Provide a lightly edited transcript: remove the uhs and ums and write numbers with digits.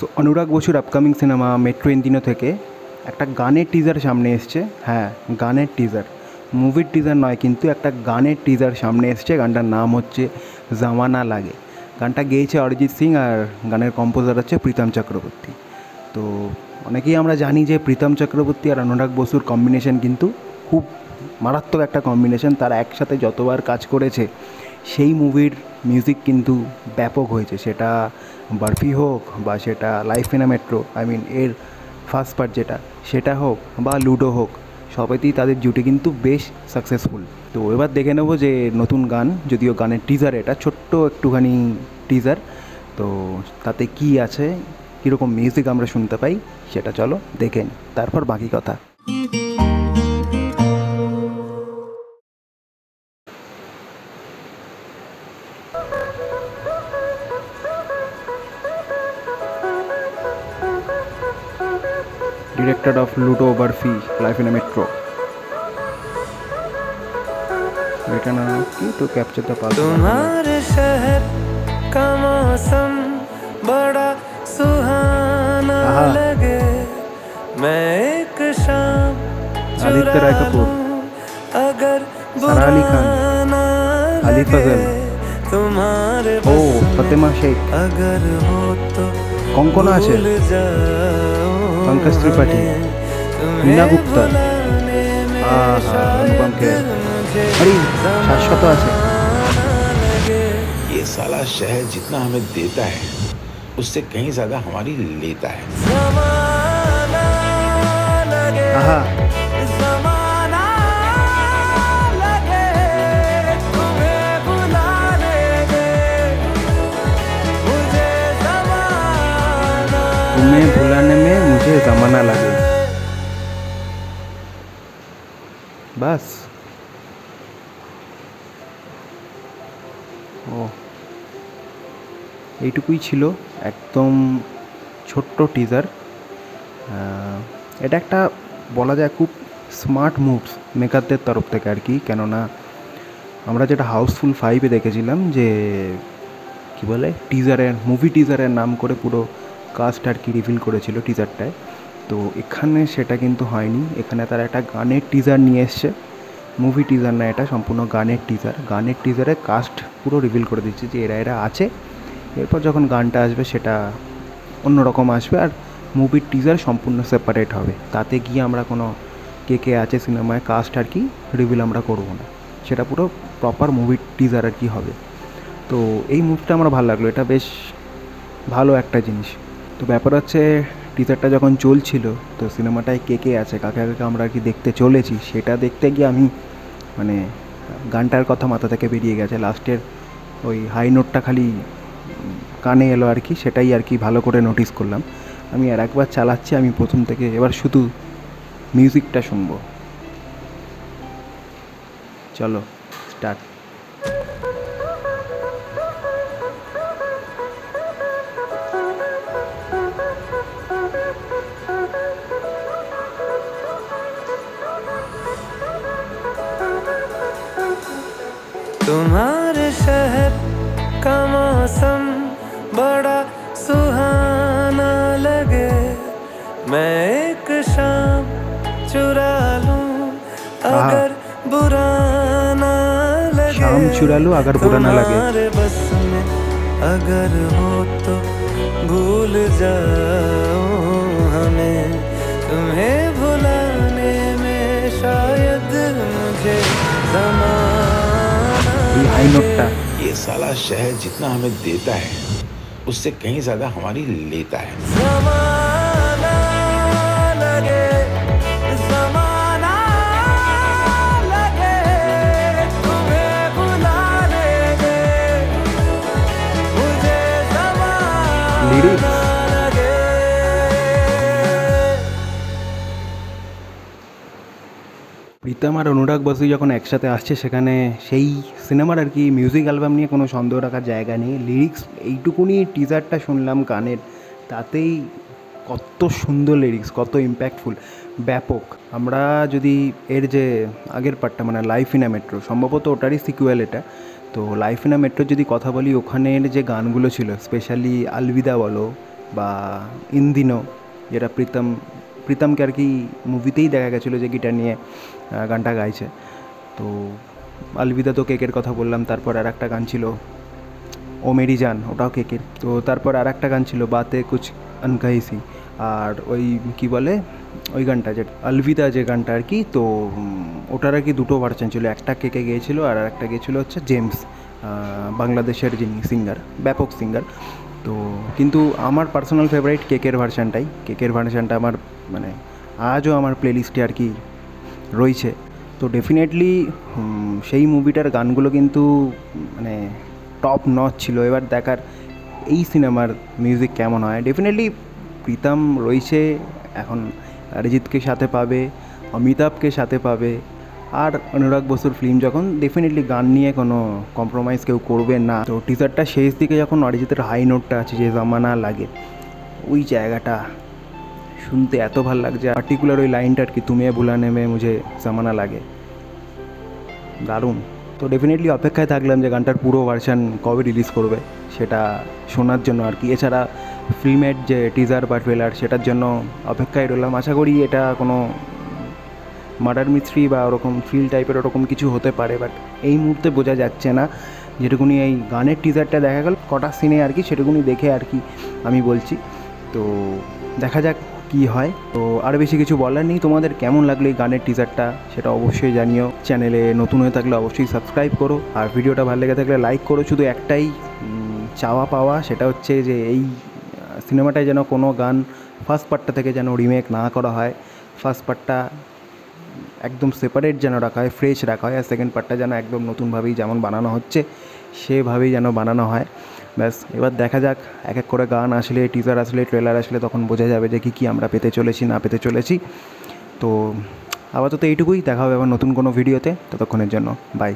তো অনুরাগ বসুর upcoming cinema metro ইন্দিনো থেকে একটা গানের টিজার সামনে এসছে। হ্যাঁ, গানের টিজার, মুভির টিজার নয়, কিন্তু একটা গানের টিজার সামনে এসছে। গানটার নাম হচ্ছে জামানা লাগে। গানটা গেয়েছে অরিজিৎ সিং আর গানের কম্পোজার হচ্ছে প্রীতম চক্রবর্তী। তো অনেকেই আমরা জানি যে প্রীতম চক্রবর্তী আর অনুরাগ বসুর কম্বিনেশন কিন্তু খুব মারাত্মক একটা কম্বিনেশন। তারা একসাথে যতবার কাজ করেছে সেই মুভির মিউজিক কিন্তু ব্যাপক হয়েছে, সেটা বরফি হোক বা সেটা লাইফ ইন আ মেট্রো, এর ফার্স্ট পার্ট যেটা, সেটা হোক বা লুডো হোক, সবেতেই তাদের জুটি কিন্তু বেশ সাকসেসফুল। তো এবার দেখে নেবো যে নতুন গান, যদিও গানের টিজার, এটা ছোট্ট একটুখানি টিজার, তো তাতে কি আছে, কীরকম মিউজিক আমরা শুনতে পাই, সেটা চলো দেখে নিই, তারপর বাকি কথা। Director of Ludo Burfi, Life in a Metro. Written to capture the past. तुम्हारे शहर का मौसम बड़ा सुहाना लगे, मैं एक शाम आदित्य राय कपूर, अगर सारा अली खान, अली फजल, तुम्हारे ओ फतेमा शेख, अगर हो तो कंकना আছে, पंकज त्रिपाठी, मीना गुप्ता, अनुपम खेर, अरे शाश्वत আছে। ये साला शहर जितना हमें देता है उससे कहीं ज्यादा हमारी लेता है। आहा, तुम्हें भुलाने में मुझे ज़माना लगे, बस। ও এইটুকুই ছিল, একদম ছোট্ট টিজার। এটা একটা বলা যায় খুব স্মার্ট মুভস মেকারদের তরফ থেকে আর কি, কেননা আমরা যেটা হাউসফুল 5-এ দেখেছিলাম যে কী বলে, টিজারের, মুভি টিজারের নাম করে পুরো কাস্ট আর কি রিভিল করেছিল টিজারটায়। তো এখানে সেটা কিন্তু হয়নি, এখানে তারা একটা গানের টিজার নিয়ে এসছে। মুভি টিজার না, এটা সম্পূর্ণ গানের টিজার। গানের টিজারে কাস্ট পুরো রিভিল করে দিচ্ছে যে এরা এরা আছে, এরপর যখন গানটা আসবে সেটা অন্যরকম আসবে, আর মুভির টিজার সম্পূর্ণ সেপারেট হবে। তাতে গিয়ে আমরা কোনো কে কে আছে সিনেমায় কাস্ট আর কি রিভিল আমরা করবো না, সেটা পুরো প্রপার মুভির টিজার আর কি হবে। তো এই মুভটা আমার ভালো লাগলো, এটা বেশ ভালো একটা জিনিস। তো ব্যাপার হচ্ছে টিজারটা যখন চলছিল, তো সিনেমাটায় কে কে আছে, কাকে কাকে আমরা আর কি দেখতে চলেছি, সেটা দেখতে গিয়ে আমি গানটার কথা মাথা থেকে বেরিয়ে গেছে। লাস্টের ওই হাই নোটটা খালি কানে এলো আর কি, সেটাই আর কি ভালো করে নোটিস করলাম। আমি আর একবার চালাচ্ছি আমি প্রথম থেকে, এবার শুধু মিউজিকটা শুনবো। চলো স্টার্ট। तुम्हारे शहर का मौसम बड़ा सुहाना लगे, मैं एक शाम चुरा लूं अगर बुरा ना लगे, शाम चुरा लूं अगर बुरा ना लगे, तुम्हारे बस में अगर हो तो भूल जाओ हमें, तुम्हें भुलाने में शायद मुझे हाई नोटटा, ये साला शहर जितना हमें देता है उससे कहीं ज्यादा हमारी लेता है। ज़माना लगे, ज़माना लगे, तुम्हें भुलाने में मुझे ज़माना लगे। প্রীতম আর অনুরাগ বসু যখন একসাথে আসছে, সেখানে সেই সিনেমার আর কি মিউজিক অ্যালবাম নিয়ে কোনো সন্দেহ রাখার জায়গা নেই। লিরিক্স এইটুকুনি টিজারটা শুনলাম গানের, তাতেই কত সুন্দর লিরিক্স, কত ইম্প্যাক্টফুল, ব্যাপক। আমরা যদি এর যে আগের পার্টটা মানে লাইফ ইন আ মেট্রো, সম্ভবত ওটারই সিকুয়েল এটা, তো লাইফ ইন আ মেট্রোর যদি কথা বলি, ওখানের যে গানগুলো ছিল, স্পেশালি আলবিদা বলো, বা ইন্দিনো, যেটা প্রীতমকে আর কি মুভিতেই দেখা গেছিলো যে গিটার নিয়ে গানটা গাইছে। তো আলবিদা তো কেকের কথা বললাম, তারপর আর একটা গান ছিল ও মেরি জান, ওটাও কেকের। তো তারপর আর একটা গান ছিল বাতে কুছ আনকাহিসি, আর ওই কি বলে ওই গানটা যে আলবিদা যে গানটা আর কি, তো ওটার আর কি দুটো ভার্সন ছিল, একটা কেকে গিয়েছিল আর একটা গিয়েছিলো হচ্ছে জেমস, বাংলাদেশের যিনি সিঙ্গার, ব্যাপক সিঙ্গার। তো কিন্তু আমার পার্সোনাল ফেভারিট কেকের ভার্সানটা আমার মানে আজও আমার প্লেলিস্টে আর কি রয়েছে। তো ডেফিনেটলি সেই মুভিটার গানগুলো কিন্তু মানে টপ নচ ছিল। এবার দেখার এই সিনেমার মিউজিক কেমন হয়। ডেফিনেটলি প্রীতম রয়েছে, এখন অরিজিৎকে সাথে পাবে, অমিতাভকে সাথে পাবে, আর অনুরাগ বসুর ফিল্ম যখন, ডেফিনেটলি গান নিয়ে কোনো কম্প্রোমাইজ কেউ করবে না। তো টিজারটা শেষ দিকে যখন অরিজিতের হাই নোটটা আছে যে জামানা লাগে, ওই জায়গাটা শুনতে এত ভালো লাগছে, পার্টিকুলার ওই লাইনটা আর কি, তুমি ভুলানে মে মুঝে জামানা লাগে, দারুণ। তো ডেফিনেটলি অপেক্ষায় থাকলাম যে গানটার পুরো ভার্সান কবে রিলিজ করবে সেটা শোনার জন্য আর কি। এছাড়া ফিল্মের যে টিজার বা ট্রেলার, সেটার জন্য অপেক্ষায় রইলাম। আশা করি এটা কোনো মার্ডার মিস্ট্রি বা ওরকম থ্রিল টাইপের ওরকম কিছু হতে পারে, বাট এই মুহূর্তে বোঝা যাচ্ছে না। যেটুকুনি এই গানের টিজারটা দেখা গেল কটা সিনে আর কি, সেটুকুনি দেখে আর কি আমি বলছি। তো দেখা যাক কি হয়। তো আর বেশি কিছু বলার নেই। তোমাদের কেমন লাগলো এই গানের টিজারটা সেটা অবশ্যই জানিও। চ্যানেলে নতুন হয়ে থাকলে অবশ্যই সাবস্ক্রাইব করো, আর ভিডিওটা ভালো লেগে থাকলে লাইক করো। শুধু একটাই চাওয়া পাওয়া, সেটা হচ্ছে যে এই সিনেমাটায় যেন কোনো গান ফার্স্ট পার্টটা থেকে যেন রিমেক না করা হয়। ফার্স্ট পার্টটা একদম সেপারেট যেন রাখা হয়, ফ্রেশ রাখা হয়, আর সেকেন্ড পার্টটা যেন একদম নতুনভাবেই যেমন বানানো হচ্ছে সেভাবেই যেন বানানো হয়। ব্যাস, এবার দেখা যাক এক এক করে গান আসলে, টিজার আসলে, ট্রেলার আসলে তখন বোঝা যাবে যে কী আমরা পেতে চলেছি না পেতে চলেছি। তো আপাতত এইটুকুই, দেখা হবে আবার নতুন কোনো ভিডিওতে। ততক্ষণের জন্য বাই।